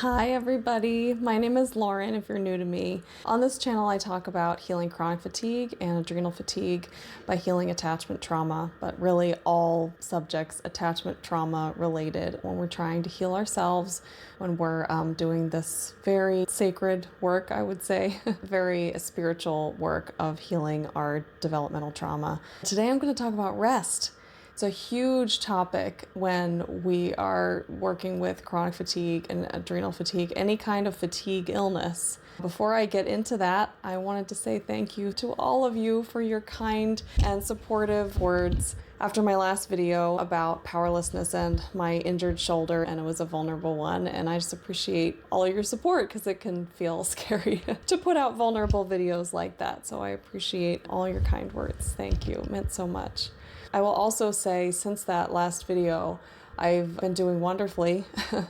Hi everybody, my name is Lauren if you're new to me. On this channel I talk about healing chronic fatigue and adrenal fatigue by healing attachment trauma, but really all subjects attachment trauma related when we're trying to heal ourselves, when we're doing this very sacred work, I would say, very spiritual work of healing our developmental trauma. Today I'm going to talk about rest. It's a huge topic when we are working with chronic fatigue and adrenal fatigue, any kind of fatigue illness. Before I get into that, I wanted to say thank you to all of you for your kind and supportive words. After my last video about powerlessness and my injured shoulder, and it was a vulnerable one, and I just appreciate all your support because it can feel scary to put out vulnerable videos like that. So I appreciate all your kind words. Thank you. It meant so much. I will also say, since that last video, I've been doing wonderfully.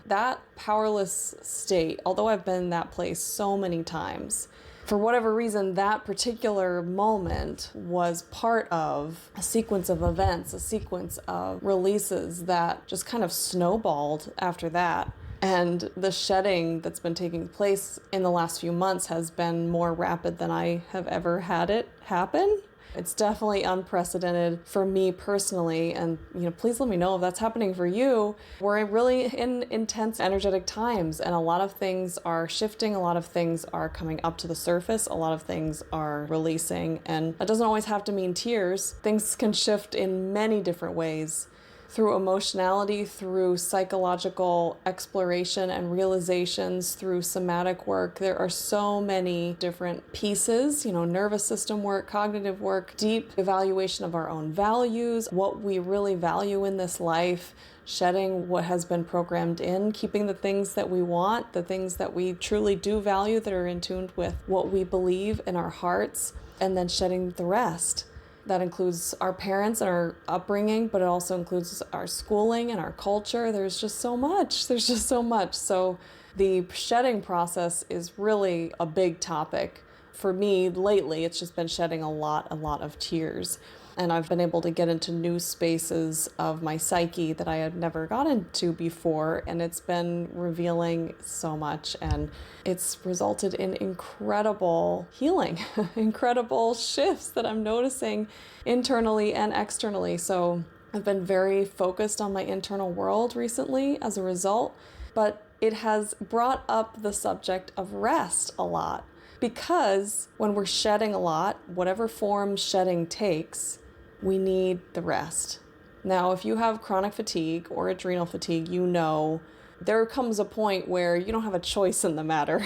That powerless state, although I've been in that place so many times, for whatever reason, that particular moment was part of a sequence of events, a sequence of releases that just kind of snowballed after that. And the shedding that's been taking place in the last few months has been more rapid than I have ever had it happen. It's definitely unprecedented for me personally, and please let me know if that's happening for you. We're really in intense energetic times, and a lot of things are shifting, a lot of things are coming up to the surface, a lot of things are releasing, and that doesn't always have to mean tears. Things can shift in many different ways. Through emotionality, through psychological exploration and realizations, through somatic work. There are so many different pieces, nervous system work, cognitive work, deep evaluation of our own values, what we really value in this life, shedding what has been programmed in, keeping the things that we want, the things that we truly do value that are in tune with what we believe in our hearts, and then shedding the rest. That includes our parents and our upbringing, but it also includes our schooling and our culture. There's just so much. So the shedding process is really a big topic. For me, lately, it's just been shedding a lot of tears. And I've been able to get into new spaces of my psyche that I had never gotten into before. And it's been revealing so much. And it's resulted in incredible healing, incredible shifts that I'm noticing internally and externally. So I've been very focused on my internal world recently as a result. But it has brought up the subject of rest a lot. Because when we're shedding a lot, whatever form shedding takes, we need the rest. Now, if you have chronic fatigue or adrenal fatigue, there comes a point where you don't have a choice in the matter.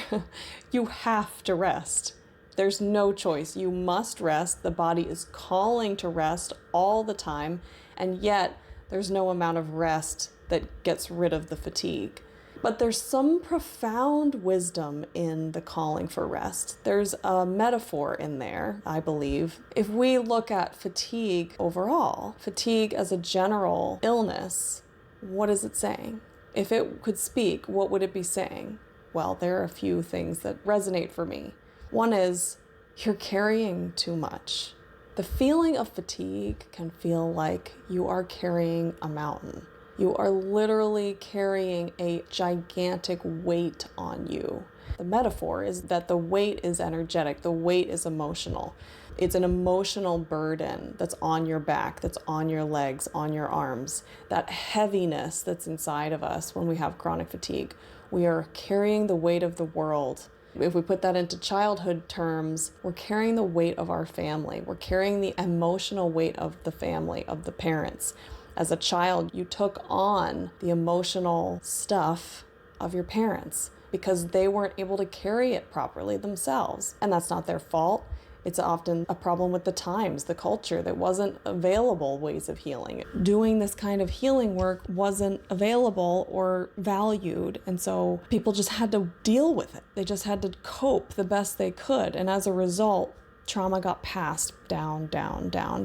You have to rest. There's no choice. You must rest. The body is calling to rest all the time, and yet there's no amount of rest that gets rid of the fatigue. But there's some profound wisdom in the calling for rest. There's a metaphor in there, I believe. If we look at fatigue overall, fatigue as a general illness, what is it saying? If it could speak, what would it be saying? Well, there are a few things that resonate for me. One is, you're carrying too much. The feeling of fatigue can feel like you are carrying a mountain. You are literally carrying a gigantic weight on you. The metaphor is that the weight is energetic, the weight is emotional. It's an emotional burden that's on your back, that's on your legs, on your arms. That heaviness that's inside of us when we have chronic fatigue. We are carrying the weight of the world. If we put that into childhood terms, we're carrying the weight of our family. We're carrying the emotional weight of the family, of the parents. As a child, you took on the emotional stuff of your parents because they weren't able to carry it properly themselves. And that's not their fault. It's often a problem with the times, the culture. That wasn't available ways of healing. Doing this kind of healing work wasn't available or valued. And so people just had to deal with it. They just had to cope the best they could. And as a result, trauma got passed down,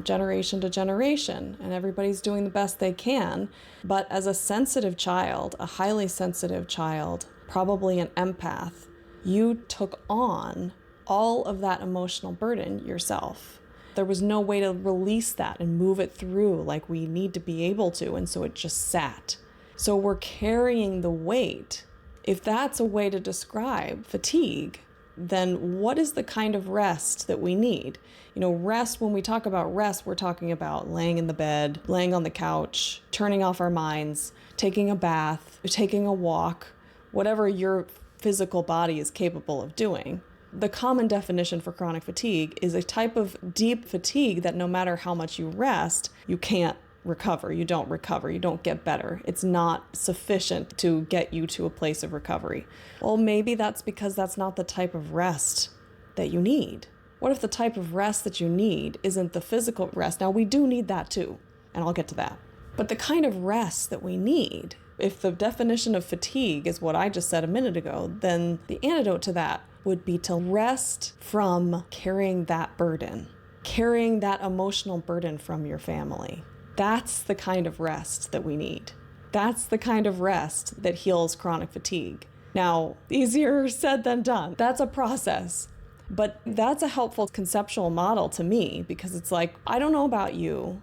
generation to generation, and everybody's doing the best they can. But as a sensitive child, a highly sensitive child, probably an empath, you took on all of that emotional burden yourself. There was no way to release that and move it through like we need to be able to, and so it just sat. So we're carrying the weight If that's a way to describe fatigue, then what is the kind of rest that we need? Rest, when we talk about rest, we're talking about laying in the bed, laying on the couch, turning off our minds, taking a bath, taking a walk, whatever your physical body is capable of doing. The common definition for chronic fatigue is a type of deep fatigue that no matter how much you rest, you can't recover. You don't get better. It's not sufficient to get you to a place of recovery. Well, maybe that's because that's not the type of rest that you need. What if the type of rest that you need isn't the physical rest? Now, we do need that too, and I'll get to that. But the kind of rest that we need, if the definition of fatigue is what I just said a minute ago, then the antidote to that would be to rest from carrying that burden, carrying that emotional burden from your family. That's the kind of rest that we need. That's the kind of rest that heals chronic fatigue. Now, easier said than done. That's a process. But that's a helpful conceptual model to me, because it's like, I don't know about you,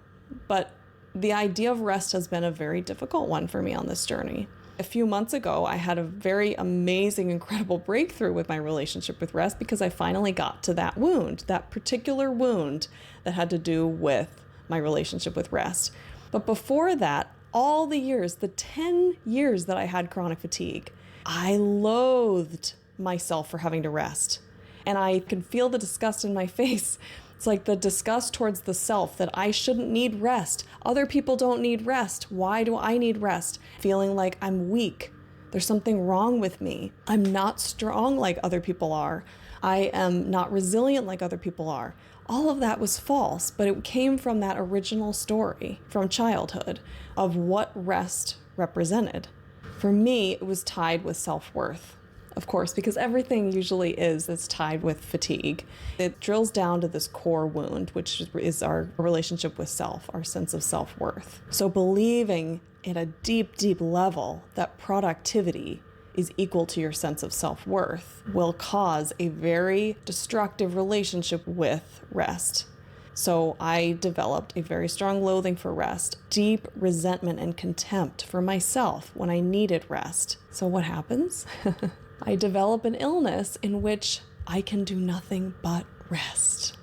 but the idea of rest has been a very difficult one for me on this journey. A few months ago, I had a very amazing, incredible breakthrough with my relationship with rest, because I finally got to that wound, that particular wound that had to do with my relationship with rest. But before that, all the years, the 10 years that I had chronic fatigue, I loathed myself for having to rest. And I can feel the disgust in my face. It's like the disgust towards the self, that I shouldn't need rest. Other people don't need rest. Why do I need rest? Feeling like I'm weak. There's something wrong with me. I'm not strong like other people are. I am not resilient like other people are. All of that was false, but it came from that original story from childhood of what rest represented. For me, it was tied with self-worth. Of course, because everything usually is tied with fatigue. It drills down to this core wound, which is our relationship with self, our sense of self-worth. So believing at a deep, deep level that productivity is equal to your sense of self-worth will cause a very destructive relationship with rest. So I developed a very strong loathing for rest, deep resentment and contempt for myself when I needed rest. So what happens? I develop an illness in which I can do nothing but rest.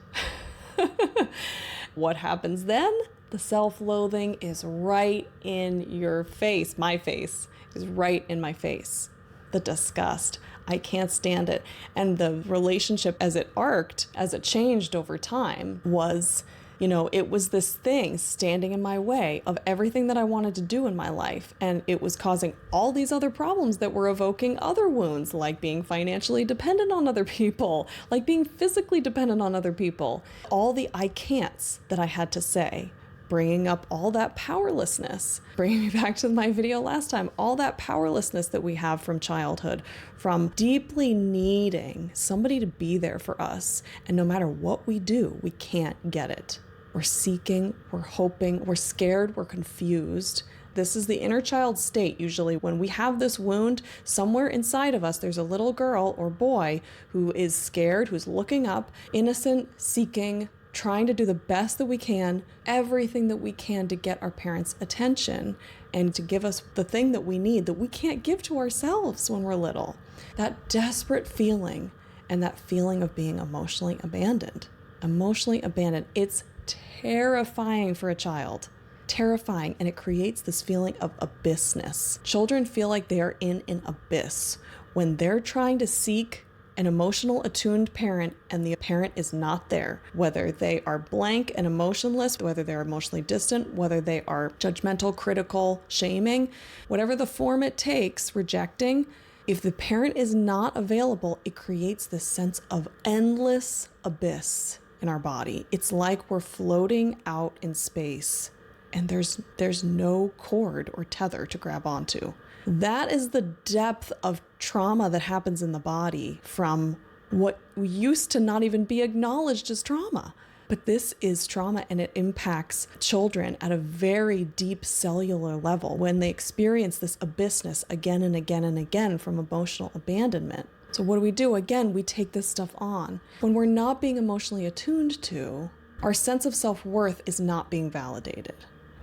What happens then? The self-loathing is right in your face. My face is right in my face. The disgust. I can't stand it. And the relationship, as it arced, as it changed over time, was, it was this thing standing in my way of everything that I wanted to do in my life. And it was causing all these other problems that were evoking other wounds, like being financially dependent on other people, like being physically dependent on other people. All the I can'ts that I had to say, bringing up all that powerlessness, bringing me back to my video last time, all that powerlessness that we have from childhood, from deeply needing somebody to be there for us. And no matter what we do, we can't get it. We're seeking, we're hoping, we're scared, we're confused. This is the inner child state. Usually when we have this wound, somewhere inside of us, there's a little girl or boy who is scared, who's looking up, innocent, seeking, trying to do the best that we can, everything that we can to get our parents' attention and to give us the thing that we need that we can't give to ourselves when we're little. That desperate feeling and that feeling of being emotionally abandoned. Emotionally abandoned. It's terrifying for a child. Terrifying. And it creates this feeling of abyssness. Children feel like they are in an abyss when they're trying to seek an emotional attuned parent and the parent is not there, whether they are blank and emotionless, whether they're emotionally distant, whether they are judgmental, critical, shaming, whatever the form it takes, rejecting. If the parent is not available, it creates this sense of endless abyss in our body. It's like we're floating out in space and there's no cord or tether to grab onto. That is the depth of trauma that happens in the body from what used to not even be acknowledged as trauma. But this is trauma, and it impacts children at a very deep cellular level when they experience this abyssness again and again and again from emotional abandonment. So what do? Again, we take this stuff on. When we're not being emotionally attuned to, our sense of self-worth is not being validated.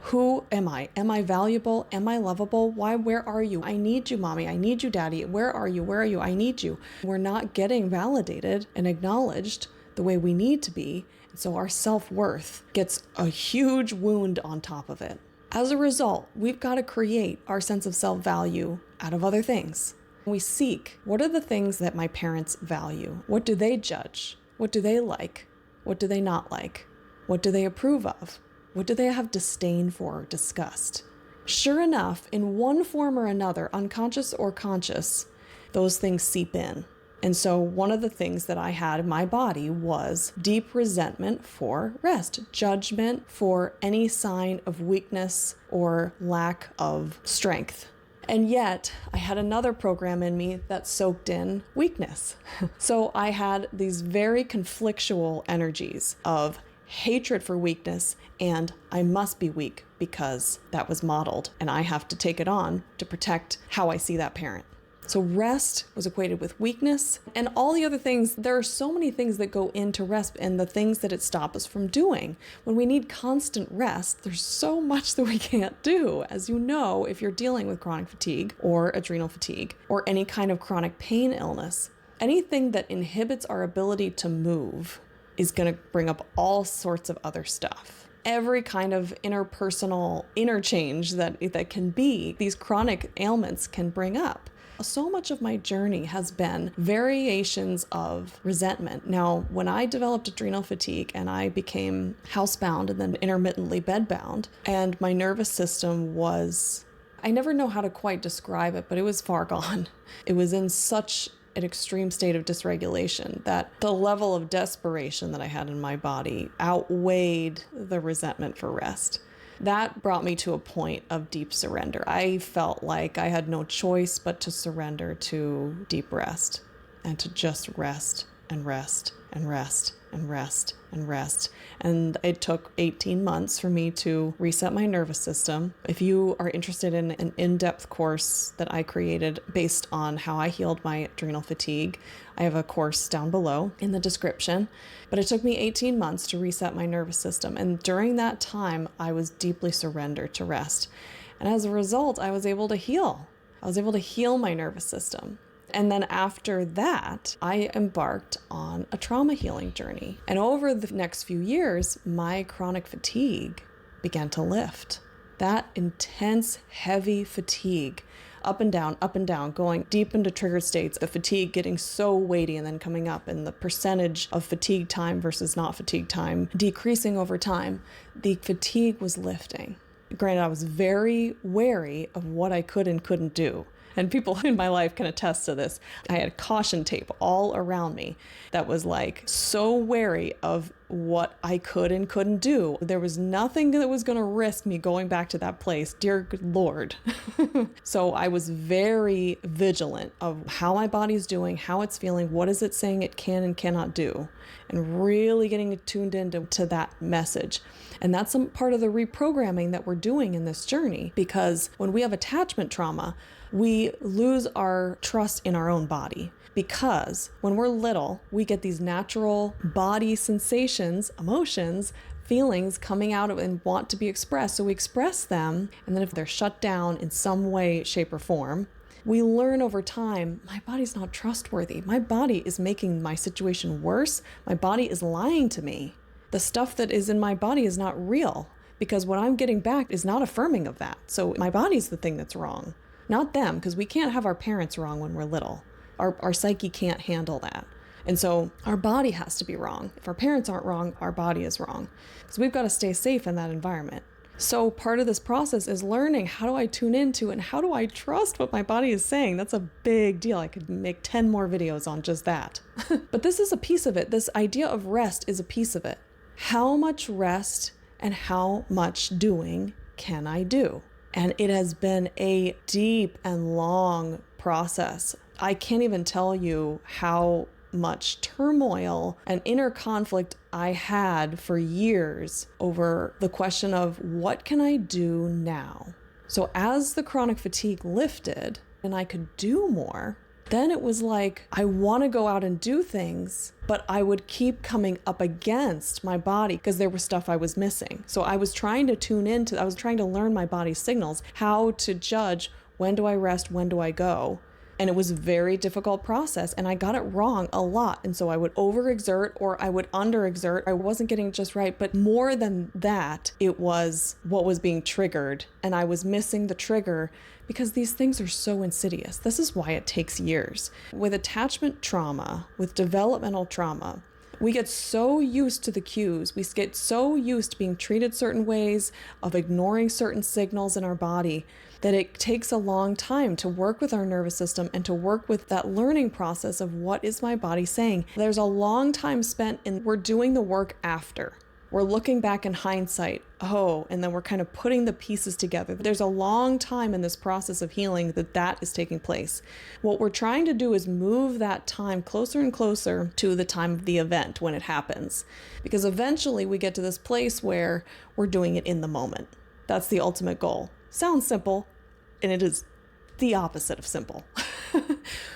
Who am I? Am I valuable? Am I lovable? Why? Where are you? I need you, mommy. I need you, daddy. Where are you? Where are you? I need you. We're not getting validated and acknowledged the way we need to be. And so our self-worth gets a huge wound on top of it. As a result, we've got to create our sense of self-value out of other things. We seek, what are the things that my parents value? What do they judge? What do they like? What do they not like? What do they approve of? What do they have disdain for or disgust? Sure enough, in one form or another, unconscious or conscious, those things seep in. And so one of the things that I had in my body was deep resentment for rest, judgment for any sign of weakness or lack of strength. And yet I had another program in me that soaked in weakness. So I had these very conflictual energies of hatred for weakness and I must be weak because that was modeled and I have to take it on to protect how I see that parent. So rest was equated with weakness and all the other things. There are so many things that go into rest and the things that it stops us from doing. When we need constant rest, there's so much that we can't do. As you know, if you're dealing with chronic fatigue or adrenal fatigue or any kind of chronic pain illness, anything that inhibits our ability to move is going to bring up all sorts of other stuff. Every kind of interpersonal interchange that can be, these chronic ailments can bring up. So much of my journey has been variations of resentment. Now, when I developed adrenal fatigue and I became housebound and then intermittently bedbound, and my nervous system was, I never know how to quite describe it, but it was far gone. It was in such an extreme state of dysregulation that the level of desperation that I had in my body outweighed the resentment for rest. That brought me to a point of deep surrender. I felt like I had no choice but to surrender to deep rest and to just rest and rest and rest and rest and rest. And it took 18 months for me to reset my nervous system. If you are interested in an in-depth course that I created based on how I healed my adrenal fatigue, I have a course down below in the description. But it took me 18 months to reset my nervous system. And during that time, I was deeply surrendered to rest. And as a result, I was able to heal. I was able to heal my nervous system. And then after that, I embarked on a trauma healing journey. And over the next few years, my chronic fatigue began to lift. That intense, heavy fatigue, up and down, going deep into trigger states, the fatigue getting so weighty and then coming up, and the percentage of fatigue time versus not fatigue time decreasing over time, the fatigue was lifting. Granted, I was very wary of what I could and couldn't do. And people in my life can attest to this. I had caution tape all around me that was like so wary of what I could and couldn't do. There was nothing that was going to risk me going back to that place. Dear good Lord. So I was very vigilant of how my body's doing, how it's feeling, what is it saying it can and cannot do, and really getting tuned into that message. And that's some part of the reprogramming that we're doing in this journey, because when we have attachment trauma, we lose our trust in our own body. Because when we're little, we get these natural body sensations, emotions, feelings coming out of and want to be expressed. So we express them, and then if they're shut down in some way, shape, or form, we learn over time, my body's not trustworthy. My body is making my situation worse. My body is lying to me. The stuff that is in my body is not real, because what I'm getting back is not affirming of that. So my body's the thing that's wrong, not them, because we can't have our parents wrong when we're little. Our psyche can't handle that. And so our body has to be wrong. If our parents aren't wrong, our body is wrong. So we've got to stay safe in that environment. So part of this process is learning, how do I tune into and how do I trust what my body is saying? That's a big deal. I could make 10 more videos on just that. But this is a piece of it. This idea of rest is a piece of it. How much rest and how much doing can I do? And it has been a deep and long process. I can't even tell you how much turmoil and inner conflict I had for years over the question of what can I do now? So as the chronic fatigue lifted and I could do more, Then it was like, I want to go out and do things, but I would keep coming up against my body because there was stuff I was missing. So I was trying to I was trying to learn my body's signals, how to judge when do I rest, when do I go. And it was a very difficult process, and I got it wrong a lot. And so I would overexert or I would underexert. I wasn't getting it just right, but more than that, it was what was being triggered, and I was missing the trigger because these things are so insidious. This is why it takes years. With attachment trauma, with developmental trauma, we get so used to the cues. We get so used to being treated certain ways, of ignoring certain signals in our body, that it takes a long time to work with our nervous system and to work with that learning process of what is my body saying. There's a long time spent in we're doing the work after. We're looking back in hindsight, and then we're kind of putting the pieces together. There's a long time in this process of healing that is taking place. What we're trying to do is move that time closer and closer to the time of the event when it happens. Because eventually we get to this place where we're doing it in the moment. That's the ultimate goal. Sounds simple, and it is the opposite of simple.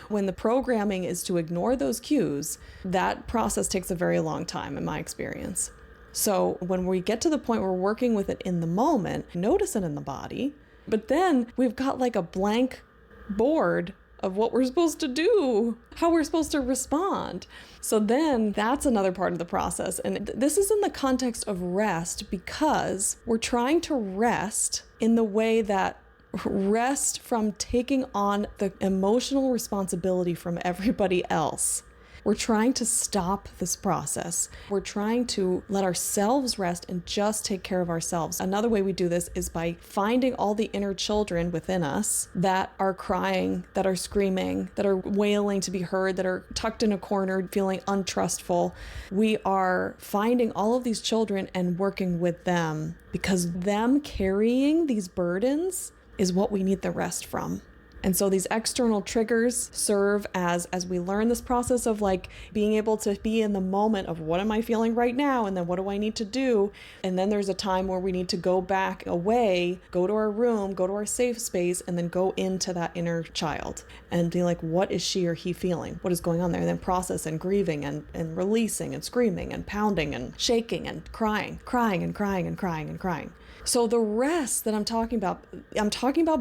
When the programming is to ignore those cues, that process takes a very long time in my experience. So when we get to the point where we're working with it in the moment, notice it in the body, but then we've got like a blank board of what we're supposed to do, how we're supposed to respond. So then that's another part of the process. And this is in the context of rest because we're trying to rest in the way that rest from taking on the emotional responsibility from everybody else. We're trying to stop this process. We're trying to let ourselves rest and just take care of ourselves. Another way we do this is by finding all the inner children within us that are crying, that are screaming, that are wailing to be heard, that are tucked in a corner, feeling untrustful. We are finding all of these children and working with them because them carrying these burdens is what we need the rest from. And so these external triggers serve as we learn this process of like being able to be in the moment of what am I feeling right now? And then what do I need to do? And then there's a time where we need to go back away, go to our room, go to our safe space, and then go into that inner child and be like, what is she or he feeling? What is going on there? And then process and grieving and releasing and screaming and pounding and shaking and crying and crying and crying and crying. So the rest that I'm talking about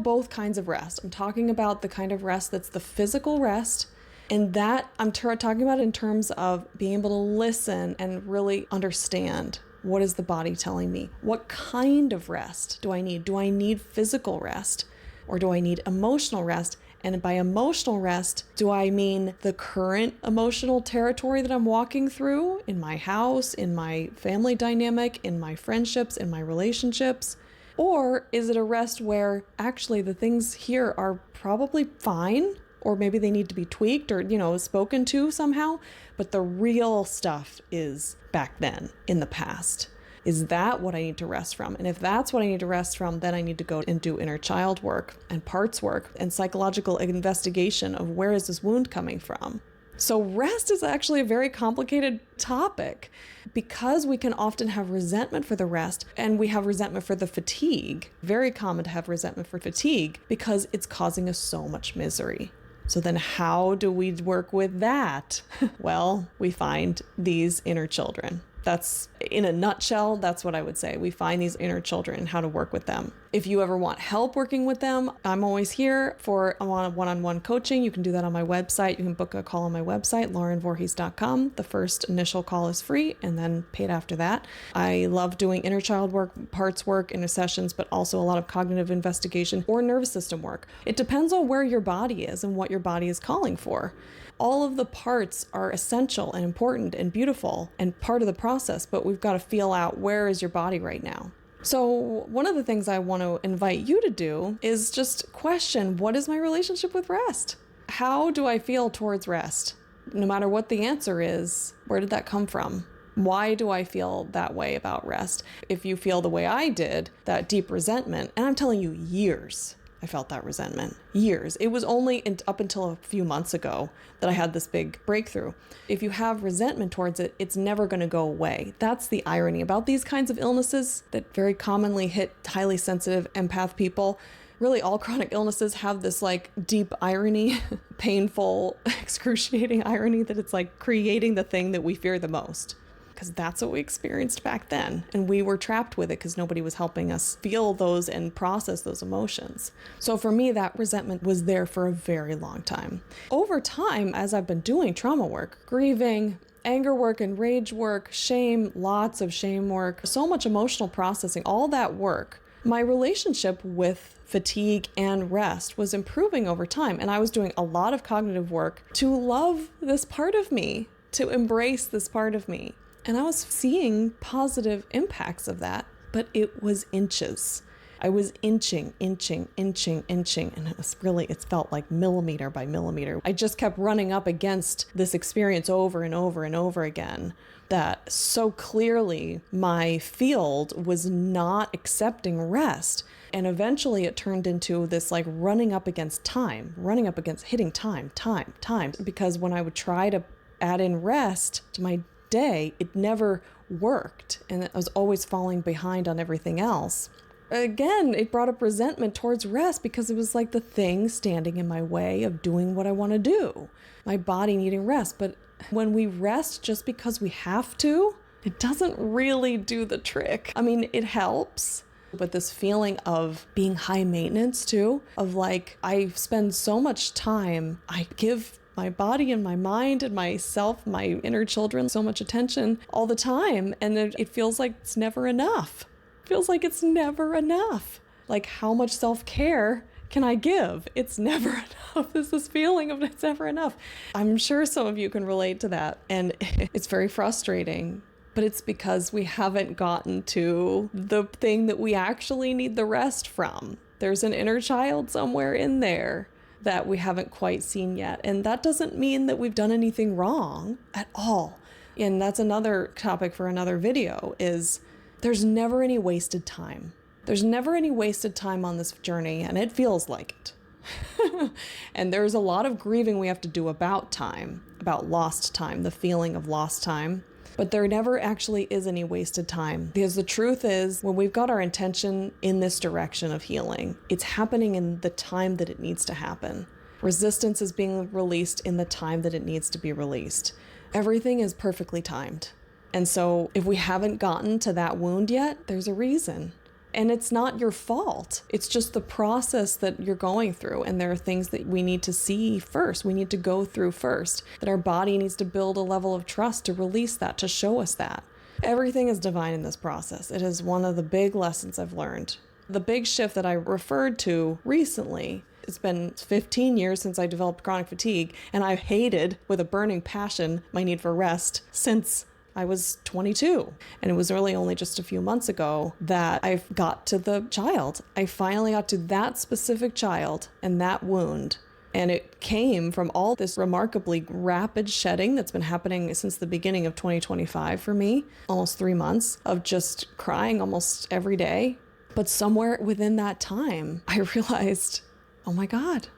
both kinds of rest. I'm talking about the kind of rest that's the physical rest, and that I'm talking about in terms of being able to listen and really understand what is the body telling me. What kind of rest do I need? Do I need physical rest or do I need emotional rest? And by emotional rest, do I mean the current emotional territory that I'm walking through in my house, in my family dynamic, in my friendships, in my relationships? Or is it a rest where actually the things here are probably fine, or maybe they need to be tweaked or, spoken to somehow, but the real stuff is back then in the past? Is that what I need to rest from? And if that's what I need to rest from, then I need to go and do inner child work and parts work and psychological investigation of where is this wound coming from. So rest is actually a very complicated topic because we can often have resentment for the rest and we have resentment for the fatigue. Very common to have resentment for fatigue because it's causing us so much misery. So then how do we work with that? Well, we find these inner children. That's, in a nutshell, that's what I would say. We find these inner children and how to work with them. If you ever want help working with them, I'm always here for one-on-one coaching. You can do that on my website. You can book a call on my website, laurenvorhees.com. The first initial call is free and then paid after that. I love doing inner child work, parts work, inner sessions, but also a lot of cognitive investigation or nervous system work. It depends on where your body is and what your body is calling for. All of the parts are essential and important and beautiful and part of the process, but we've got to feel out where is your body right now. So one of the things I want to invite you to do is just question, what is my relationship with rest? How do I feel towards rest? No matter what the answer is, where did that come from? Why do I feel that way about rest? If you feel the way I did, that deep resentment, and I'm telling you years, I felt that resentment. Years. It was only up until a few months ago that I had this big breakthrough. If you have resentment towards it, it's never going to go away. That's the irony about these kinds of illnesses that very commonly hit highly sensitive empath people. really all chronic illnesses have this like deep irony, painful, excruciating irony that it's like creating the thing that we fear the most. Because that's what we experienced back then. And we were trapped with it because nobody was helping us feel those and process those emotions. So for me, that resentment was there for a very long time. Over time, as I've been doing trauma work, grieving, anger work and rage work, shame, lots of shame work, so much emotional processing, all that work, my relationship with fatigue and rest was improving over time. And I was doing a lot of cognitive work to love this part of me, to embrace this part of me. And I was seeing positive impacts of that, but it was inches. I was inching. And it felt like millimeter by millimeter. I just kept running up against this experience over and over and over again, that so clearly my field was not accepting rest. And eventually it turned into this like running up against hitting time. Because when I would try to add in rest to my day, it never worked. And I was always falling behind on everything else. Again, it brought up resentment towards rest because it was like the thing standing in my way of doing what I want to do. My body needing rest. But when we rest just because we have to, it doesn't really do the trick. I mean, it helps. But this feeling of being high maintenance too, of like, I spend so much time, I give my body and my mind and myself, my inner children, so much attention all the time. And it feels like it's never enough. It feels like it's never enough. Like, how much self-care can I give? It's never enough. There's this feeling of it's never enough. I'm sure some of you can relate to that. And it's very frustrating. But it's because we haven't gotten to the thing that we actually need the rest from. There's an inner child somewhere in there that we haven't quite seen yet. And that doesn't mean that we've done anything wrong at all. And that's another topic for another video, is there's never any wasted time. There's never any wasted time on this journey, and it feels like it. And there's a lot of grieving we have to do about time, about lost time, the feeling of lost time. But there never actually is any wasted time, because the truth is, when we've got our intention in this direction of healing, it's happening in the time that it needs to happen. Resistance is being released in the time that it needs to be released. Everything is perfectly timed. And so if we haven't gotten to that wound yet, there's a reason. And it's not your fault. It's just the process that you're going through. And there are things that we need to see first. We need to go through first. That our body needs to build a level of trust to release that, to show us that. Everything is divine in this process. It is one of the big lessons I've learned. The big shift that I referred to recently, it's been 15 years since I developed chronic fatigue, and I've hated with a burning passion my need for rest since I was 22. And it was really only just a few months ago that I got to the child. I finally got to that specific child and that wound. And it came from all this remarkably rapid shedding that's been happening since the beginning of 2025 for me, almost 3 months of just crying almost every day. But somewhere within that time, I realized, oh my God,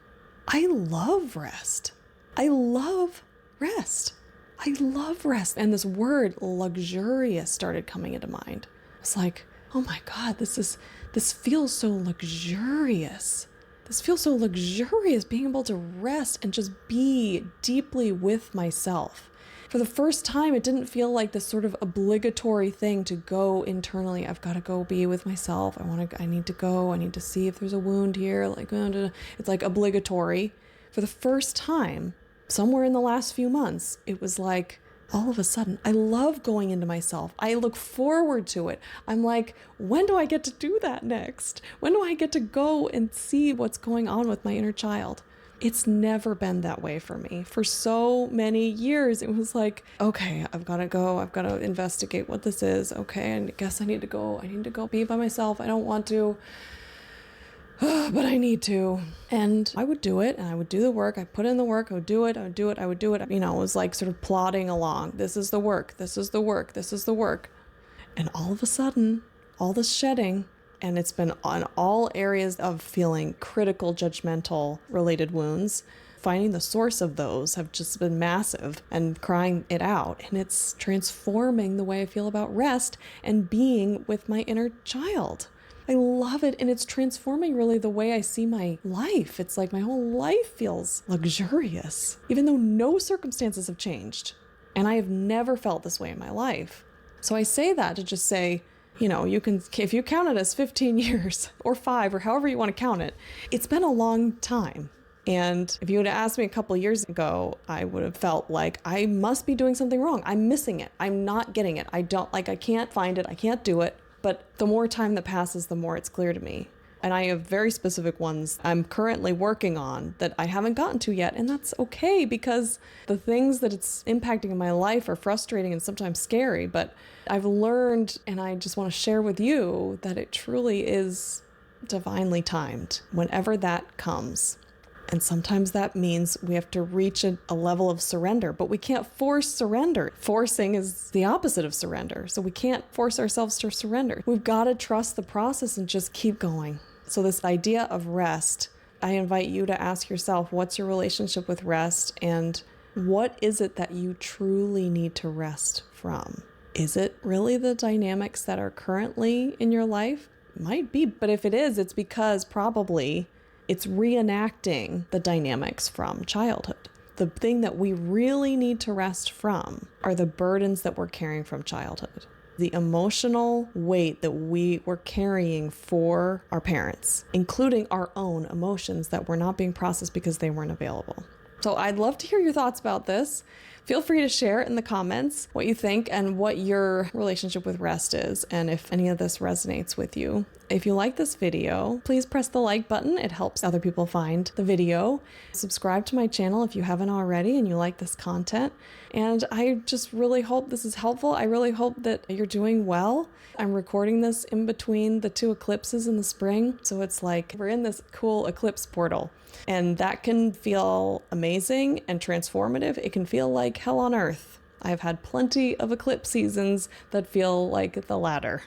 I love rest. I love rest. I love rest. And this word luxurious started coming into mind. It's like, oh my God, this feels so luxurious. This feels so luxurious, being able to rest and just be deeply with myself. For the first time, it didn't feel like this sort of obligatory thing to go internally. I've got to go be with myself. I need to go. I need to see if there's a wound here. It's like obligatory. For the first time, somewhere in the last few months, it was like, all of a sudden, I love going into myself. I look forward to it. I'm like, when do I get to do that next? When do I get to go and see what's going on with my inner child? It's never been that way for me. For so many years, it was like, okay, I've got to go. I've got to investigate what this is. Okay, I guess I need to go. I need to go be by myself. I don't want to. But I need to. And I would do it, and I would do the work. I put in the work. I would do it. I would do it. I would do it. You know, it was like sort of plodding along. This is the work. This is the work. This is the work. And all of a sudden, all this shedding, and it's been on all areas of feeling critical, judgmental related wounds. Finding the source of those have just been massive, and crying it out. And it's transforming the way I feel about rest and being with my inner child. I love it. And it's transforming really the way I see my life. It's like my whole life feels luxurious, even though no circumstances have changed. And I have never felt this way in my life. So I say that to just say, you can, if you count it as 15 years or 5 or however you want to count it, it's been a long time. And if you would have asked me a couple years ago, I would have felt like I must be doing something wrong. I'm missing it. I'm not getting it. I can't find it. I can't do it. But the more time that passes, the more it's clear to me. And I have very specific ones I'm currently working on that I haven't gotten to yet. And that's okay, because the things that it's impacting in my life are frustrating and sometimes scary. But I've learned, and I just want to share with you, that it truly is divinely timed whenever that comes. And sometimes that means we have to reach a level of surrender, but we can't force surrender. Forcing is the opposite of surrender. So we can't force ourselves to surrender. We've got to trust the process and just keep going. So this idea of rest, I invite you to ask yourself, what's your relationship with rest? And what is it that you truly need to rest from? Is it really the dynamics that are currently in your life? Might be, but if it is, it's because probably it's reenacting the dynamics from childhood. The thing that we really need to rest from are the burdens that we're carrying from childhood. The emotional weight that we were carrying for our parents, including our own emotions that were not being processed because they weren't available. So I'd love to hear your thoughts about this. Feel free to share in the comments what you think and what your relationship with rest is, and if any of this resonates with you. If you like this video, please press the like button. It helps other people find the video. Subscribe to my channel if you haven't already and you like this content. And I just really hope this is helpful. I really hope that you're doing well. I'm recording this in between the 2 eclipses in the spring, so it's like we're in this cool eclipse portal. And that can feel amazing and transformative. It can feel like hell on earth. I've had plenty of eclipse seasons that feel like the latter,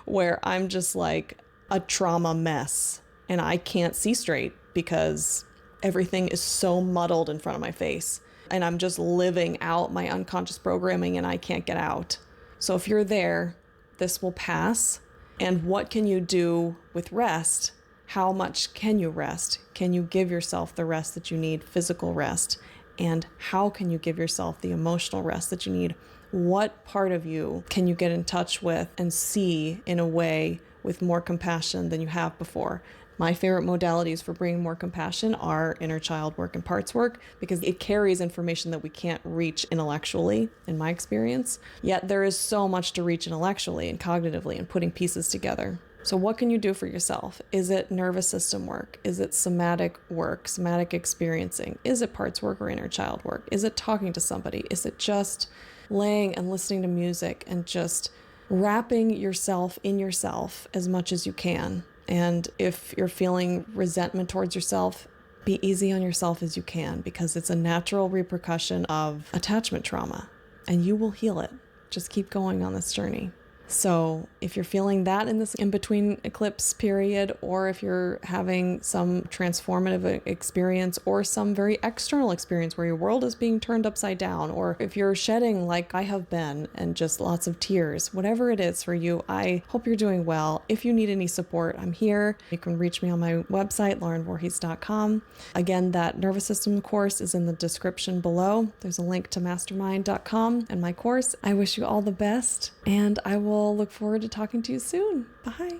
where I'm just like a trauma mess and I can't see straight because everything is so muddled in front of my face. And I'm just living out my unconscious programming and I can't get out. So if you're there, this will pass. And what can you do with rest? How much can you rest? Can you give yourself the rest that you need, physical rest? And how can you give yourself the emotional rest that you need? What part of you can you get in touch with and see in a way with more compassion than you have before? My favorite modalities for bringing more compassion are inner child work and parts work, because it carries information that we can't reach intellectually, in my experience. Yet there is so much to reach intellectually and cognitively in putting pieces together. So what can you do for yourself? Is it nervous system work? Is it somatic work, somatic experiencing? Is it parts work or inner child work? Is it talking to somebody? Is it just laying and listening to music and just wrapping yourself in yourself as much as you can? And if you're feeling resentment towards yourself, be easy on yourself as you can, because it's a natural repercussion of attachment trauma and you will heal it. Just keep going on this journey. So if you're feeling that in this in-between eclipse period, or if you're having some transformative experience or some very external experience where your world is being turned upside down, or if you're shedding like I have been and just lots of tears, whatever it is for you, I hope you're doing well. If you need any support, I'm here. You can reach me on my website, laurenvoorhees.com. Again, that nervous system course is in the description below. There's a link to mastermind.com and my course. I wish you all the best, and I will look forward to talking to you soon. Bye.